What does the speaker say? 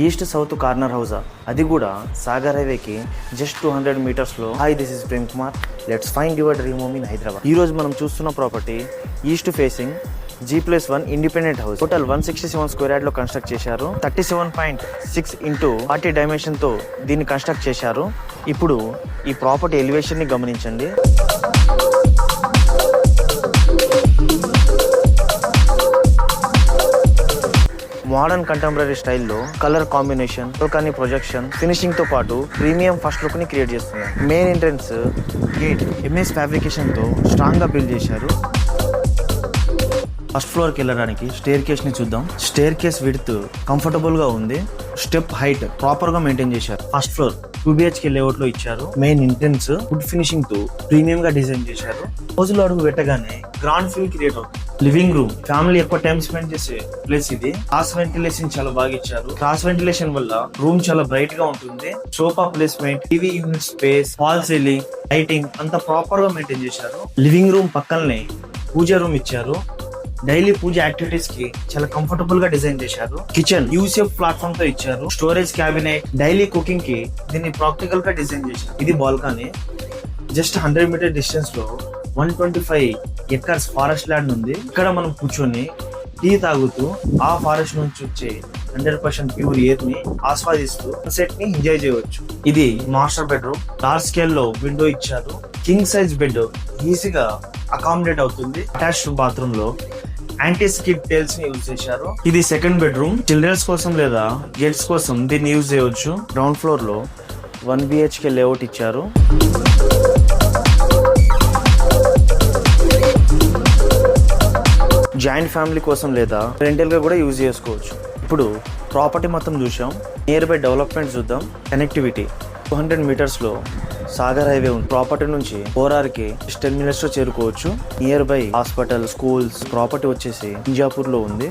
East south corner హౌసా, అది కూడా సాగర్ హైవేకి జస్ట్ 200 మీటర్స్లో. Hi, this is Prem Kumar. Let's find your dream home in Hyderabad. ఈ రోజు మనం చూస్తున్న property east facing G+1 independent house. Total 167 square yard లో కన్స్ట్రక్ట్ చేశారు. 37.6 ఇంటూ 40 డైమెన్షన్ తో దీన్ని కన్స్ట్రక్ట్ చేశారు. ఇప్పుడు ఈ ప్రాపర్టీ ఎలివేషన్ ని గమనించండి. మోడర్న్ కంటెంపరీ స్టైల్లో కలర్ కాంబినేషన్, కానీ ప్రొజెక్షన్, ఫినిషింగ్ తో పాటు ప్రీమియం ఫస్ట్ లుక్ ని క్రియేట్ చేస్తున్నారు. Main entrance gate MS fabrication తో స్ట్రాంగ్ గా బిల్డ్ చేశారు. ఫస్ట్ ఫ్లోర్ కి వెళ్ళడానికి స్టేర్ కేస్ ని చూద్దాం. స్టేర్ కేస్ విడ్త్ కంఫర్టబుల్ గా ఉంది. స్టెప్ హైట్ ప్రాపర్ గా మెయింటైన్ చేశారు. ఫస్ట్ ఫ్లోర్ 2 BHK లేఅవుట్ లో ఇచ్చారు. మెయిన్ ఎంట్రన్స్ వుడ్ ఫినిషింగ్ తో ప్రీమియం గా డిజైన్ చేశారు. రోజులో అడుగు పెట్టగానే గ్రాండ్ ఫీల్ క్రియేట్ అవుతుంది. లివింగ్ రూమ్, ఫ్యామిలీ ఎక్కువ టైం స్పెండ్ చేసే ప్లేస్ ఇది. క్రాస్ వెంటిలేషన్ చాలా బాగా ఇచ్చారు. క్రాస్ వెంటిలేషన్ వల్ల రూమ్ చాలా బ్రైట్ గా ఉంటుంది. Sofa placement, TV unit space, fall ceiling, lighting అంతా ప్రాపర్ గా మెయింటైన్ చేశారు. లివింగ్ రూమ్ పక్కనే పూజ రూమ్ ఇచ్చారు. డైలీ పూజ యాక్టివిటీస్ కి చాలా కంఫర్టబుల్ గా డిజైన్ చేశారు. కిచెన్ యూసేఫ్ ప్లాట్ఫామ్ తో ఇచ్చారు. స్టోరేజ్ క్యాబినెట్, డైలీ కుకింగ్ కి దీన్ని ప్రాక్టికల్ గా డిజైన్ చేశారు. ఇది బాల్కనీ. జస్ట్ 100 మీటర్ డిస్టెన్స్ లో 125 ఎకర్స్ ఫారెస్ట్ ల్యాండ్ ఉంది. ఇక్కడ మనం కూర్చొని టీ తాగుతూ ఆ ఫారెస్ట్ నుంచి వచ్చే 100% ప్యూర్ ఎయిర్ ని ఆస్వాదిస్తూ సెట్ ని ఎంజాయ్ చేయవచ్చు. ఇది మాస్టర్ బెడ్రూమ్. లార్జ్ స్కేల్ లో విండో ఇచ్చారు. కింగ్ సైజ్ బెడ్ ఈజీగా అకామిడేట్ అవుతుంది. అటాచ్డ్ బాత్రూమ్ లో యాంటీ స్కిడ్ టైల్స్ ని యూజ్ చేశారు. ఇది సెకండ్ బెడ్రూమ్. చిల్డ్రన్స్ కోసం లేదా గెట్స్ కోసం దీన్ని యూజ్ చేయవచ్చు. గ్రౌండ్ ఫ్లోర్ లో 1 BHK లేఅవుట్ ఇచ్చారు. జాయింట్ ఫ్యామిలీ కోసం లేదా రెంటల్ గా కూడా యూజ్ చేసుకోవచ్చు. ఇప్పుడు ప్రాపర్టీ మొత్తం చూసాం. నియర్ బై డెవలప్మెంట్ చూద్దాం. కనెక్టివిటీ 200 మీటర్స్ లో సాగర్ హైవే ఉంది. ప్రాపర్టీ నుంచి 4R కి 10 minutes లో చేరుకోవచ్చు. Near by hospital, schools. Property వచ్చేసి ఇంజాపూర్ లో ఉంది.